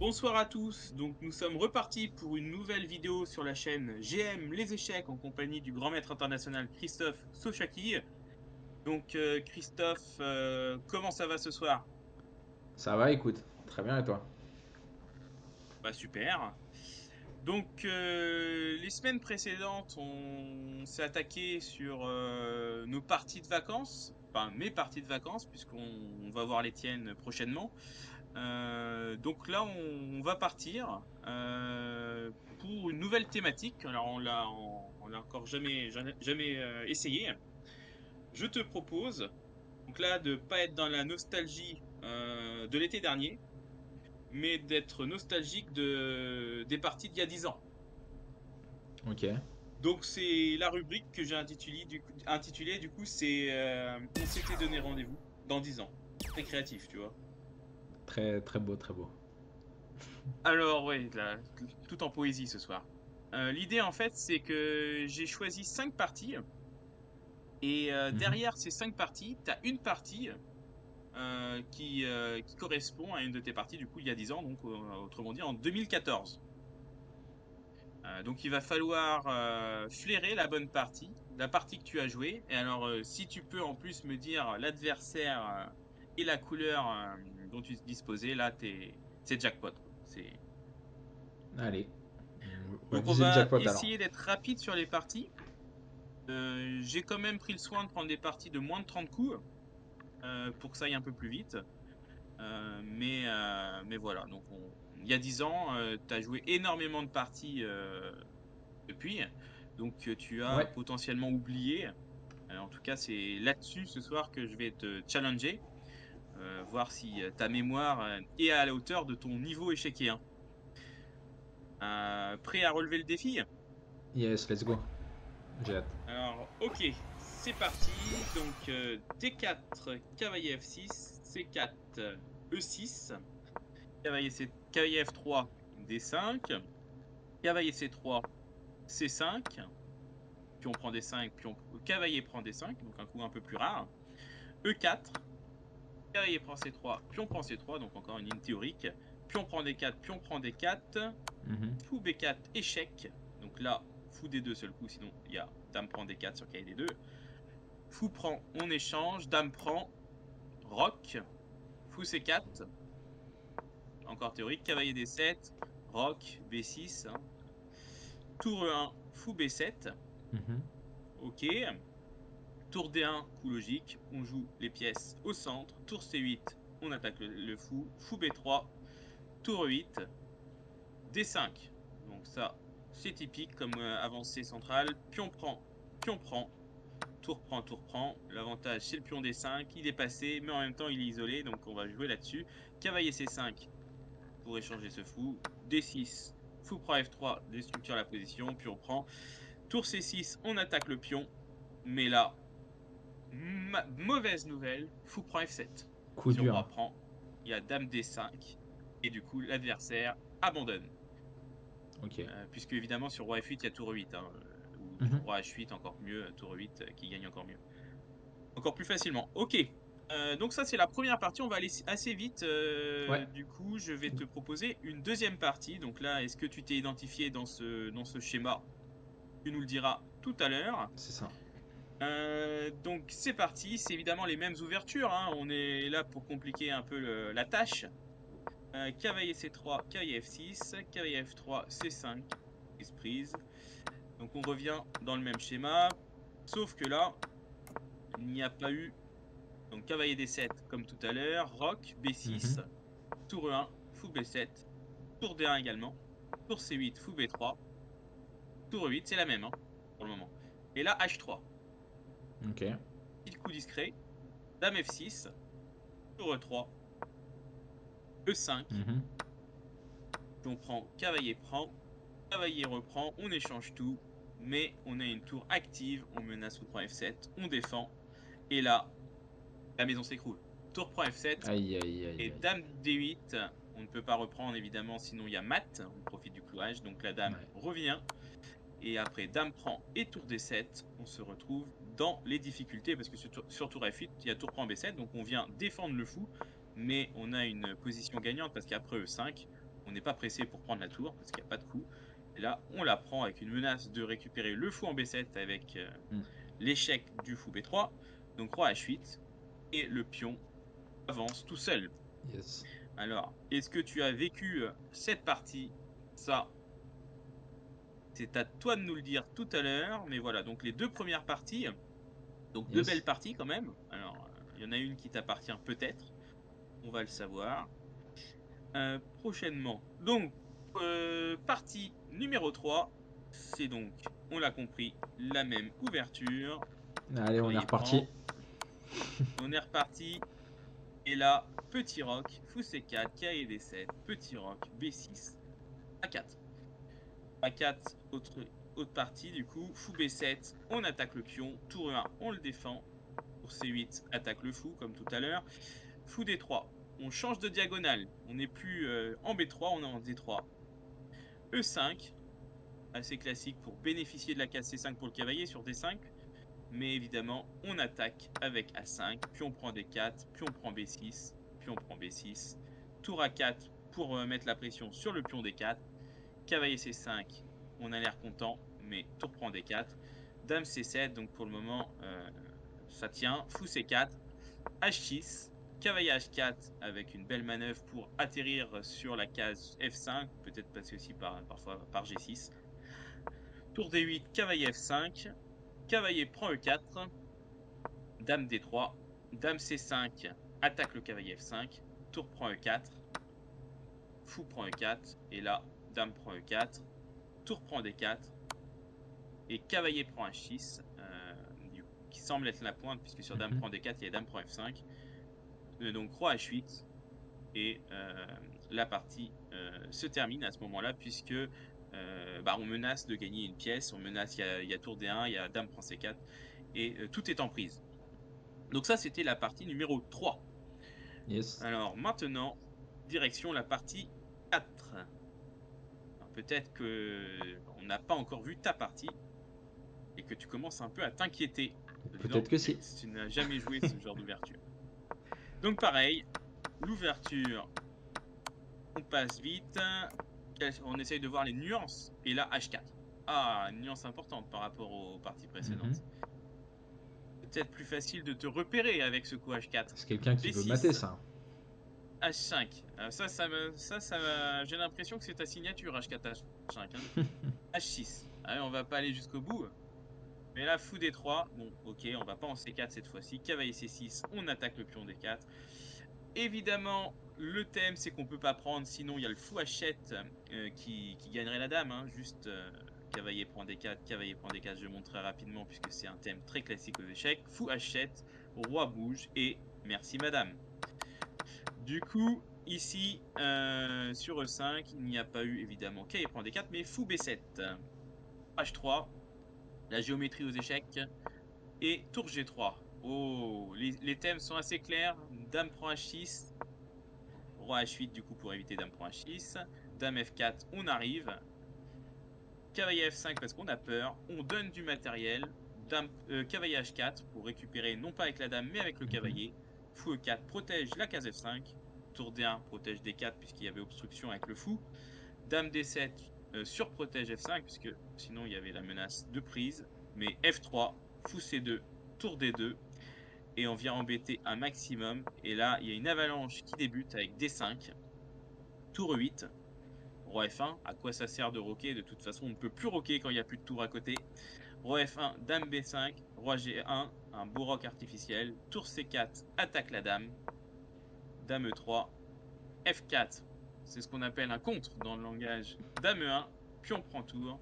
Bonsoir à tous, donc nous sommes repartis pour une nouvelle vidéo sur la chaîne GM Les Échecs en compagnie du grand maître international Christophe Sochaki. Donc Christophe, comment ça va ce soir? Ça va, écoute. Très bien, et toi? Bah super. Donc les semaines précédentes, on s'est attaqué sur nos parties de vacances, enfin mes parties de vacances, puisqu'on va voir les tiennes prochainement. Donc là, on va partir pour une nouvelle thématique. Alors on l'a encore jamais essayé. Je te propose donc là de pas être dans la nostalgie de l'été dernier, mais d'être nostalgique des parties d'il y a 10 ans. Ok. Donc c'est la rubrique que j'ai intitulée du coup c'est on s'était donné rendez-vous dans 10 ans. Très créatif, tu vois. Très, très beau, très beau. Alors ouais, tout en poésie ce soir. L'idée en fait, c'est que j'ai choisi 5 parties et Mhm. derrière ces 5 parties, tu as une partie qui correspond à une de tes parties du coup il y a 10 ans, donc autrement dit en 2014. Donc il va falloir flairer la bonne partie, la partie que tu as jouée. Et alors si tu peux en plus me dire l'adversaire et la couleur dont tu disposais, là c'est jackpot, quoi. Allez. On va Donc on viser le va jackpot alors. essayer d'être rapide sur les parties. J'ai quand même pris le soin de prendre des parties de moins de 30 coups pour que ça aille un peu plus vite. Mais voilà, donc il y a 10 ans, tu as joué énormément de parties depuis. Donc tu as Ouais. potentiellement oublié. En tout cas, c'est là-dessus ce soir que je vais te challenger, voir si ta mémoire est à la hauteur de ton niveau échiquéen. Prêt à relever le défi? Yes, let's go. J'ai hâte. Alors, ok, c'est parti. Donc, D4, cavalier F6, C4, E6, cavalier F3, D5, cavalier C3, C5, puis on prend D5, cavalier prend D5, donc un coup un peu plus rare. E4, cavalier prend C3, pion prend C3, donc encore une ligne théorique. Pion prend D4, pion prend D4, Mhm. fou B4, échec. Donc là, fou D2 seul coup, sinon il y a dame prend D4 sur cavalier D2. Fou prend, on échange, dame prend, roc, fou C4, encore théorique, cavalier D7, roc, B6, hein. Tour E1, fou B7, Mhm. ok. Tour D1, coup logique, on joue les pièces au centre. Tour C8, on attaque le fou, fou B3, tour E8, D5. Donc ça, c'est typique comme avancée centrale. Pion prend, tour prend. L'avantage, c'est le pion D5. Il est passé, mais en même temps, il est isolé. Donc, on va jouer là-dessus. Cavalier C5 pour échanger ce fou. D6, fou prend F3, déstructure la position. Puis on prend. Tour C6, on attaque le pion. Mais là, mauvaise nouvelle, fou prend F7. Coup Si on dur, hein. roi prend, il y a dame D5. Et du coup, l'adversaire abandonne. Ok. Puisque évidemment sur roi F8 il y a tour E8 hein, ou Mhm. roi H8 encore mieux, tour E8 qui gagne encore mieux. Encore plus facilement. Ok. Donc ça c'est la première partie, on va aller assez vite. Ouais. Du coup, je vais te proposer une deuxième partie. Donc là, est-ce que tu t'es identifié dans ce schéma? Tu nous le diras tout à l'heure. C'est ça. Donc c'est parti, c'est évidemment les mêmes ouvertures, hein. On est là pour compliquer un peu la tâche. Cavalier C3, cavalier F6, cavalier F3, C5, prise. Donc on revient dans le même schéma, sauf que là, il n'y a pas eu donc cavalier D7 comme tout à l'heure, roc, Mhm. B6, tour E1, fou B7, tour D1 également, tour C8, fou B3, tour E8, c'est la même hein, pour le moment. Et là, H3, Ok. petit coup discret, dame F6, tour E3, E5, Mhm. puis on prend cavalier reprend, on échange tout, mais on a une tour active, on menace fou prend F7, on défend, et là, la maison s'écroule. Tour prend F7, Aïe, aïe, aïe, et aïe. dame D8, on ne peut pas reprendre évidemment, sinon il y a mat, on profite du clouage, donc la dame Ouais. revient. Et après dame prend et tour D7, on se retrouve dans les difficultés, parce que sur tour F8, il y a tour prend B7, donc on vient défendre le fou, mais on a une position gagnante, parce qu'après E5, On n'est pas pressé pour prendre la tour parce qu'il n'y a pas de coup. Et là, on la prend avec une menace de récupérer le fou en B7 avec l'échec du fou B3. Donc roi H8 et le pion avance tout seul. Yes. Alors, est-ce que tu as vécu cette partie? Ça, c'est à toi de nous le dire tout à l'heure. Mais voilà, donc les deux premières parties, donc deux belles Yes. parties quand même. Alors, il y en a une qui t'appartient peut-être. On va le savoir prochainement. Donc, partie numéro 3, c'est donc, on l'a compris, la même ouverture. Allez, on est Cavalier prend. reparti. On est reparti. Et là, petit roc, fou C4, carré D7, petit roc, B6, A4. A4, autre partie du coup, fou B7, on attaque le pion, tour 1, on le défend. Pour C8, attaque le fou comme tout à l'heure. Fou D3, on change de diagonale, on n'est plus en B3, on est en D3. E5, assez classique pour bénéficier de la case C5 pour le cavalier sur D5. Mais évidemment, on attaque avec A5, puis on prend D4, puis on prend B6, puis on prend B6. Tour A4 pour mettre la pression sur le pion D4. Cavalier C5, on a l'air content, mais tour prend D4. Dame C7, donc pour le moment, ça tient. Fou C4, H6, cavalier H4 avec une belle manœuvre pour atterrir sur la case F5, peut-être passer aussi parfois par G6. Tour D8, cavalier F5, cavalier prend E4, dame D3, dame C5, attaque le cavalier F5, tour prend E4, fou prend E4, et là, dame prend E4, tour prend D4, et cavalier prend H6, qui semble être la pointe, puisque sur dame prend D4, il y a dame prend F5, donc roi H8, et la partie se termine à ce moment-là, puisque on menace de gagner une pièce, on menace, il y a tour D1, il y a dame prend C4, et tout est en prise. Donc ça, c'était la partie numéro 3. Yes. Alors maintenant, direction la partie 4. Peut-être que on n'a pas encore vu ta partie et que tu commences un peu à t'inquiéter en te disant Peut-être que mais si. tu n'as jamais joué ce genre d'ouverture. Donc pareil, l'ouverture, on passe vite, on essaye de voir les nuances et là H4. Ah, une nuance importante par rapport aux parties précédentes. Peut-être plus facile de te repérer avec ce coup H4. C'est quelqu'un qui veut mater B6, ça. H5. J'ai l'impression que c'est ta signature H4, H5. Hein. H6. Ah ouais, on va pas aller jusqu'au bout. Mais là, fou D3. Bon, ok, on va pas en C4 cette fois-ci. Cavalier C6, on attaque le pion D4. Évidemment, le thème, c'est qu'on peut pas prendre, sinon il y a le fou H7 qui gagnerait la dame. Hein. Juste cavalier prend D4, cavalier prend D4. Je montre très rapidement puisque c'est un thème très classique aux échecs. Fou H7, roi bouge et merci madame. Du coup, ici, sur E5, il n'y a pas eu évidemment cavalier prend D4, mais fou B7. H3, la géométrie aux échecs, et tour G3. Oh, les thèmes sont assez clairs. Dame prend H6, roi H8 du coup pour éviter dame prend H6. Dame F4, on arrive. Cavalier F5 parce qu'on a peur. On donne du matériel. Cavalier H4 pour récupérer non pas avec la dame mais avec le cavalier. Fou E4 protège la case F5. Tour D1 protège D4 puisqu'il y avait obstruction avec le fou. Dame D7 surprotège F5 puisque sinon il y avait la menace de prise. Mais F3, fou C2, tour D2 et on vient embêter un maximum. Et là, il y a une avalanche qui débute avec D5, tour 8, roi F1. À quoi ça sert de roquer? De toute façon, on ne peut plus roquer quand il n'y a plus de tour à côté. Roi F1, dame B5, roi G1, un beau roc artificiel. Tour C4, attaque la dame. Dame E3, F4, c'est ce qu'on appelle un contre dans le langage. Dame E1, pion prend tour.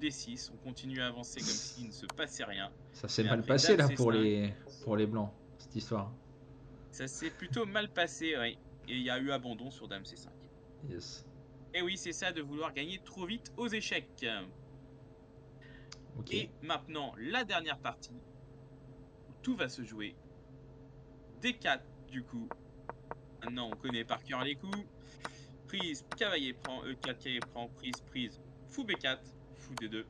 D6, on continue à avancer comme s'il ne se passait rien. Ça s'est Mais mal après passé dame là C5, pour les blancs, cette histoire. ça s'est plutôt mal passé, oui. Et il y a eu abandon sur dame C5. Yes. Et oui, c'est ça de vouloir gagner trop vite aux échecs. Ok. Et maintenant, la dernière partie, où tout va se jouer. D4, du coup. Maintenant, on connaît par cœur les coups. Prise, cavalier prend, E4, cavalier prend, prise, prise, fou B4, fou D2.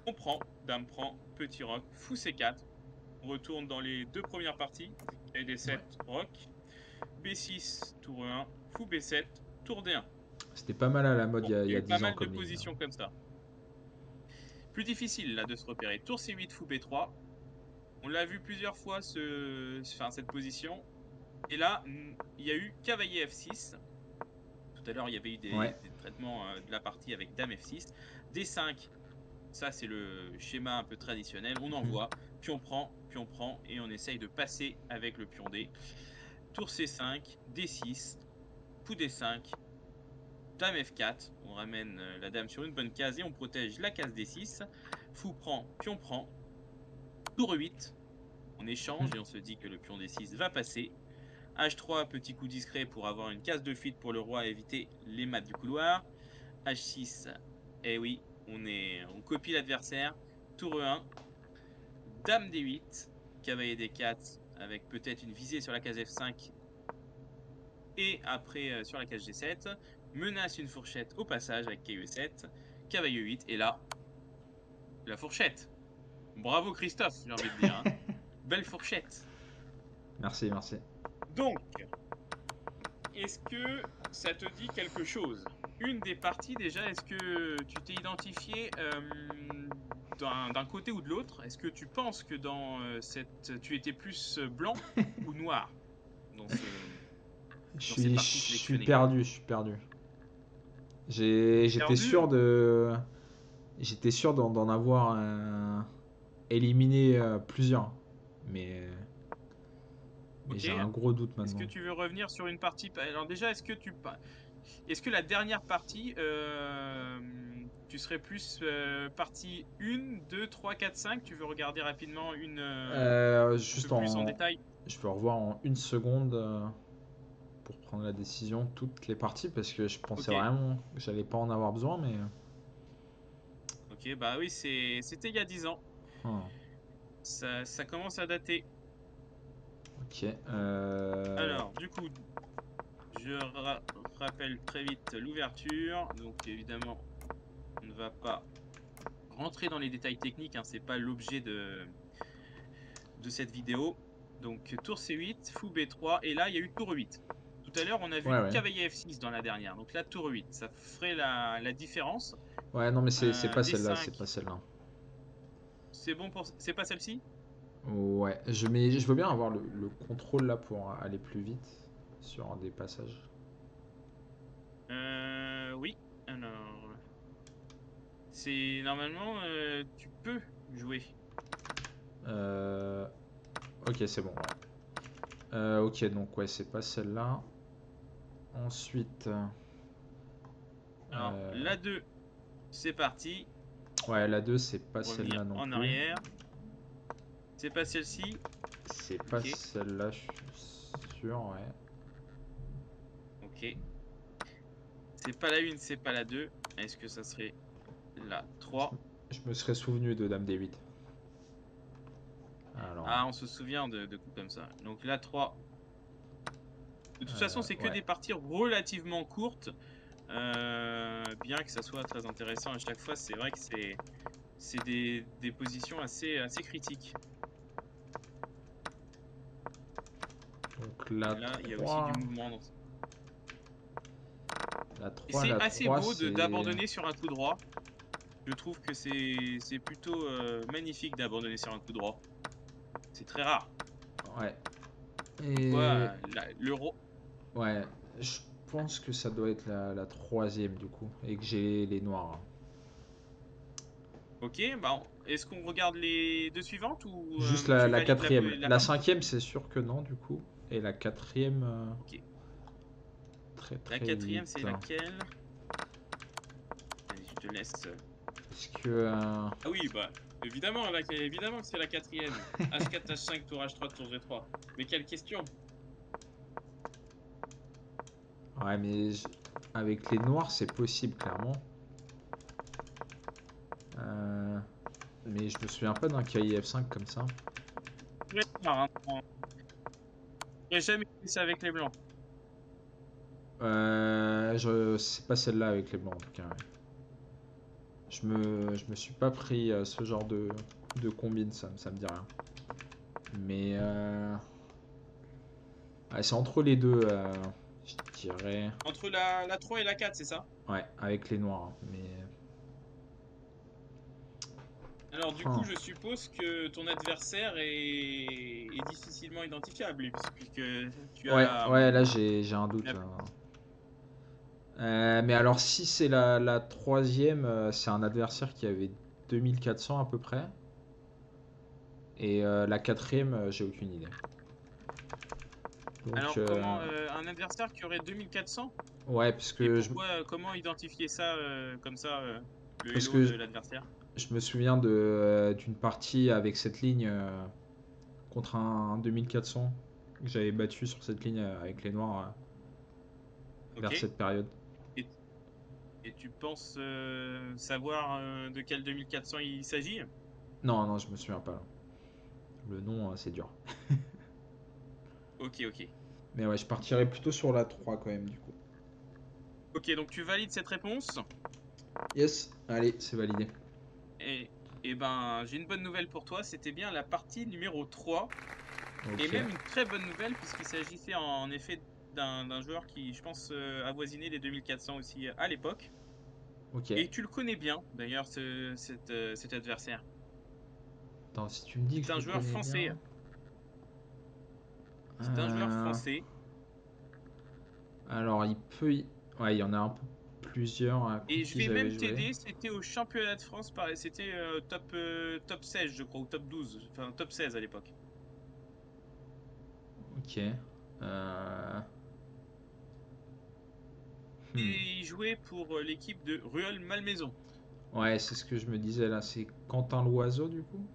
On prend, dame prend, petit roc, fou C4. On retourne dans les deux premières parties. Et D7, Ouais. roc. B6, tour E1, fou B7, tour D1. C'était pas mal à la mode Bon, il il y y a a eu pas 10 ans mal de comme ligne. positions comme ça. Plus difficile là de se repérer. Tour C8, fou B3. On l'a vu plusieurs fois cette position. Et là, il y a eu cavalier F6. Tout à l'heure, il y avait eu Ouais. des traitements de la partie avec dame F6. D5, ça c'est le schéma un peu traditionnel. On envoie, puis on prend, et on essaye de passer avec le pion D. Tour C5, D6, fou D5, dame F4. On ramène la dame sur une bonne case et on protège la case D6. Fou prend, pion prend. Tour 8, on échange et on se dit que le pion D6 va passer. H3, petit coup discret pour avoir une case de fuite pour le roi et éviter les mates du couloir. H6, eh oui, on copie l'adversaire. Tour E1, dame D8, cavalier D4 avec peut-être une visée sur la case F5 et après sur la case G7. Menace une fourchette au passage avec KE7, cavalier 8 et là, la fourchette. Bravo Christophe, j'ai envie de dire. Hein. Belle fourchette. Merci, merci. Donc, est-ce que ça te dit quelque chose? Une des parties déjà, est-ce que tu t'es identifié d'un côté ou de l'autre? Est-ce que tu penses que dans tu étais plus blanc ou noir dans, dans ces Je parties suis sélectionnées? perdu, je suis perdu. J'étais Perdu? sûr de... J'étais sûr d'en avoir éliminé plusieurs. Mais Ok. j'ai un gros doute Est-ce que maintenant. tu veux revenir sur une partie? Alors déjà, est-ce que la dernière partie, tu serais plus partie 1, 2, 3, 4, 5? Tu veux regarder rapidement une un peu Juste plus en en... détail? Je peux revoir en une seconde pour prendre la décision toutes les parties parce que je pensais Ok. vraiment que j'allais pas en avoir besoin, mais... Ok, bah oui, c'était il y a 10 ans. Oh, Ça commence à dater. ok. Alors, du coup, je rappelle très vite l'ouverture. Donc, évidemment, on ne va pas rentrer dans les détails techniques, hein, c'est pas l'objet de cette vidéo. Donc, tour C8, fou B3, et là, il y a eu tour 8. Tout à l'heure, on a vu Ouais, ouais. cavalier F6 dans la dernière. Donc là, tour 8, ça ferait la différence. Ouais, non, mais c'est pas celle-là, c'est pas D5, celle-là. c'est bon pour... C'est pas celle-ci? Ouais, je veux bien avoir le contrôle là pour aller plus vite sur des passages. Oui. Alors, c'est normalement, tu peux jouer. Euh, Ok, c'est bon, ouais. Ok, donc ouais, c'est pas celle-là. Ensuite, Alors, la 2, c'est parti. ouais, la 2, c'est pas Pour revenir celle-là non en plus. arrière. C'est pas celle-ci. C'est pas Ok. celle-là, je suis sûr, ouais. Ok. C'est pas la 1, c'est pas la 2. Est-ce que ça serait la Je, 3? je me serais souvenu de Dame D8. Alors, Ah, on se souvient de coups comme ça. Donc la 3. De toute façon, c'est que ouais. des parties relativement courtes. Bien que ça soit très intéressant à chaque fois, c'est vrai que c'est des positions assez critiques. Donc Et la là, il y a aussi du 3, mouvement. Et c'est la assez 3, beau c'est... d'abandonner sur un coup droit. Je trouve que c'est plutôt magnifique d'abandonner sur un coup droit. C'est très rare. Ouais. Comme Et... quoi, le roi. Ouais, je pense que ça doit être la troisième du coup, et que j'ai les noirs. Ok, bah, est-ce qu'on regarde les deux suivantes ou Juste tu la valides quatrième. la La partie? cinquième, c'est sûr que non, du coup. Et la quatrième, Ok. très La très quatrième, c'est vite. laquelle? Allez, je te laisse. Est-ce que... Ah oui, bah, évidemment, évidemment que c'est la quatrième. H4, H5, tour H3, tour G3. Mais quelle question? Ouais, mais avec les noirs, c'est possible, clairement. Euh, Mais je me souviens pas d'un KIF5 comme ça. Très rare, hein. J'aurais jamais fait ça avec les blancs. C'est pas celle-là avec les blancs, en tout cas. Ouais. Je me suis pas pris ce genre de combine, ça me dit rien. Mais... ouais, c'est entre les deux. Je dirais... Entre la 3 et la 4, c'est ça? Ouais, avec les noirs, hein, mais... Alors du coup, Hein. je suppose que ton adversaire est difficilement identifiable, puisque tu Ouais, as... ouais, là j'ai un tu doute. as- Mais alors si c'est la troisième, c'est un adversaire qui avait 2400 à peu près. Et la quatrième, j'ai aucune idée. Donc, Alors comment... un adversaire qui aurait 2400? ouais, parce Et que, pourquoi, comment identifier ça comme ça, le parce hello que de l'adversaire? je me souviens d'une partie avec cette ligne contre un 2400 que j'avais battu sur cette ligne avec les noirs Ok. vers cette période. Et, et tu penses savoir de quel 2400 il s'agit? Non, non, je me souviens pas. Le nom, c'est dur. Ok, ok. Mais ouais, je partirais plutôt sur la 3 quand même, du coup. Ok, donc tu valides cette réponse. Yes, allez, c'est validé. Et, et ben, j'ai une bonne nouvelle pour toi. C'était bien la partie numéro 3. Et Ok, même une très bonne nouvelle, puisqu'il s'agissait en effet d'un joueur qui, je pense, avoisinait les 2400 aussi à l'époque. ok. Et tu le connais bien, d'ailleurs, cet adversaire. Attends, si tu me dis que C'est je un le joueur connais français. bien... C'est un joueur Euh, français. Alors, il peut... Ouais, il y en a un peu plusieurs contre Et je qui vais j'avais même joué. t'aider, c'était au championnat de France, c'était top 16, je crois, ou top 12, enfin top 16 à l'époque. Ok. Euh, hmm. Et il jouait pour l'équipe de Rueil-Malmaison. Ouais, c'est ce que je me disais là. C'est Quentin Loiseau, du coup?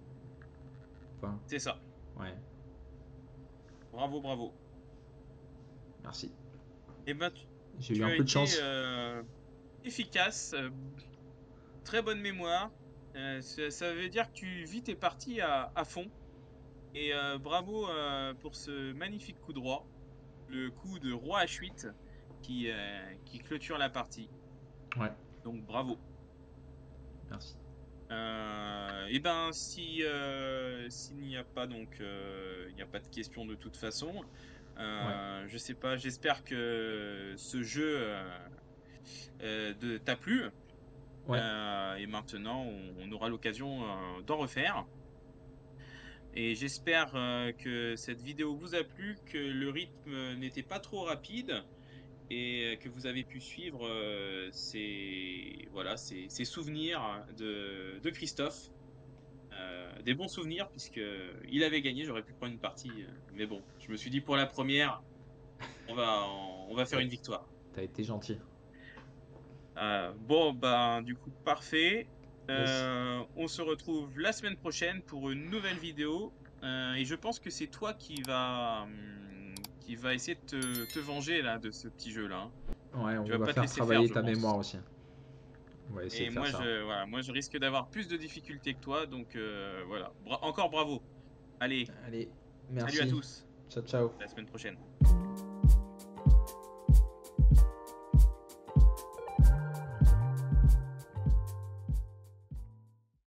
Enfin, C'est ça. ouais, Bravo, bravo. merci. Et ben, J'ai eu tu un as peu de été chance. efficace, très bonne mémoire. Ça veut dire que tu vis tes parties à fond. Et bravo pour ce magnifique coup droit, le coup de roi H8 qui clôture la partie. Ouais, Donc bravo. merci. Et ben si s'il n'y a pas donc il n'y a pas de question de toute façon. Ouais, Je sais pas, j'espère que ce jeu t'a plu. ouais, Et maintenant on aura l'occasion d'en refaire. Et j'espère que cette vidéo vous a plu, que le rythme n'était pas trop rapide et que vous avez pu suivre voilà, ces souvenirs de Christophe. Des bons souvenirs puisque il avait gagné, j'aurais pu prendre une partie, mais bon, je me suis dit pour la première, on va faire ouais, une victoire. t'as été gentil. Bon, ben du coup parfait. Yes. On se retrouve la semaine prochaine pour une nouvelle vidéo. Et je pense que c'est toi qui va essayer de te venger là de ce petit jeu là, hein. Ouais, Tu on vas va pas te faire laisser faire, travailler je ta mémoire pense. aussi. On va essayer Et de faire moi ça. voilà, moi je risque d'avoir plus de difficultés que toi, donc voilà. Encore bravo. Allez, Allez, salut à merci. tous. Ciao, ciao. À la semaine prochaine.